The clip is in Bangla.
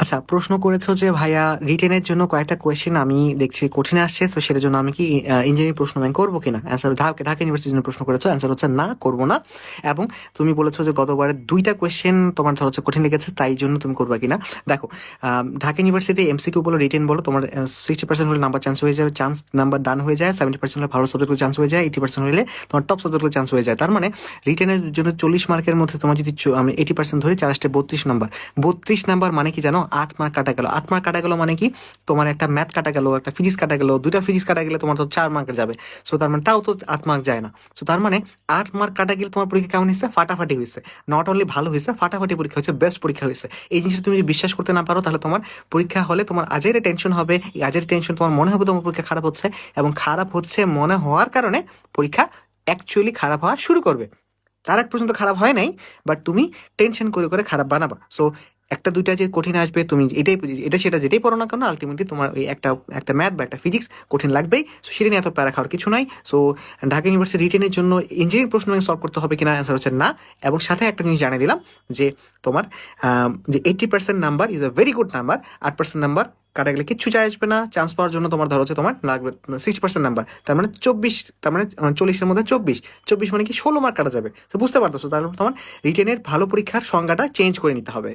আচ্ছা, প্রশ্ন করেছো যে ভাইয়া রিটেনের জন্য কয়েকটা কোয়েশ্চেন আমি দেখছি কঠিন আসছে, তো সেটার জন্য আমি কি ইঞ্জিনিয়ারিং প্রশ্ন ব্যাংক করবো কিনা। অ্যান্সার ঢাকা ঢাকা ইউনিভার্সিটির জন্য প্রশ্ন করেছো, অ্যান্সার হচ্ছে না, করবো না। এবং তুমি বলেছো যে গতবারে দুইটা কোয়েশ্চেন তোমার ধর হচ্ছে কঠিন লেগেছে, তাই জন্য তুমি করবা কিনা। দেখো, ঢাকা ইউনিভার্সিটি এমসিকিউ বলো রিটেন বলো, তোমার 60% হলে নাম্বার চান্স হয়ে যাবে, চান্স নাম্বার ডান হয়ে যায়, 70% হলে ভালো সাবজেক্টগুলো চান্স হয়ে যায়, 80% হলে তোমার টপ সাবজেক্টগুলো চান্স হয়ে যায়। তার মানে রিটেনের জন্য 40 মার্কের মধ্যে তোমার যদি আমি 80% ধরি, 4 32 নাম্বার। 32 নাম্বার মানে কি জানো? 8 মার্ক কাটা গেল। 8 মার্ক কাটা গেল মানে কি? তোমার একটা ম্যাথ কাটা গেল, একটা ফিজিক্স কাটা গেল, দুইটা ফিজিক্স কাটা গেলে তোমার তো 4 মার্কের যাবে। সো তার মানে তাও তো 8 মার্ক যায় না। সো তার মানে 8 মার্ক কাটা গেলে তোমার পরীক্ষা কেমন হয়েছে? ফাটাফাটি হয়েছে। নট অনলি ভালো হয়েছে, ফাটাফাটি পরীক্ষা হয়েছে, বেস্ট পরীক্ষা হয়েছে। এই জিনিসটা তুমি যদি বিশ্বাস করতে না পারো, তাহলে তোমার পরীক্ষা হলে তোমার আজের টেনশন হবে। এই আজের টেনশন তোমার মনে হবে তোমার পরীক্ষা খারাপ হচ্ছে, এবং খারাপ হচ্ছে মনে হওয়ার কারণে পরীক্ষা অ্যাকচুয়ালি খারাপ হওয়া শুরু করবে। তার এক পর্যন্ত খারাপ হয় নাই, বাট তুমি টেনশন করে করে খারাপ বানাবা। সো একটা দুইটা যে কঠিন আসবে, তুমি এটাই এটা সেটা যেটাই পড়ো না কেন, আলটিমেটলি তোমার ওই একটা একটা ম্যাথ বা একটা ফিজিক্স কঠিন লাগবেই। সো সেটা নিয়ে এত প্যারা খাওয়ার কিছু নাই। সো ঢাকা ইউনিভার্সিটি রিটেনের জন্য ইঞ্জিনিয়ারিং প্রশ্ন সলভ করতে হবে কিনা, অ্যান্সার হচ্ছে না। এবং সাথে একটা জিনিস জানিয়ে দিলাম যে তোমার যে 80% number is a very good number. 8% number কাটা গেলে কিচ্ছু যায় আসবে না। চান্স পাওয়ার জন্য তোমার ধরো হচ্ছে তোমার লাগবে 60% নাম্বার, তার মানে 24, তার মানে 40-এর মধ্যে 24, 24 মানে কি 16 মার্ক কাটা যাবে। তো বুঝতে পারতেছো, তাহলে তোমার রিটেনের ভালো পরীক্ষার সংজ্ঞাটা চেঞ্জ করে নিতে হবে।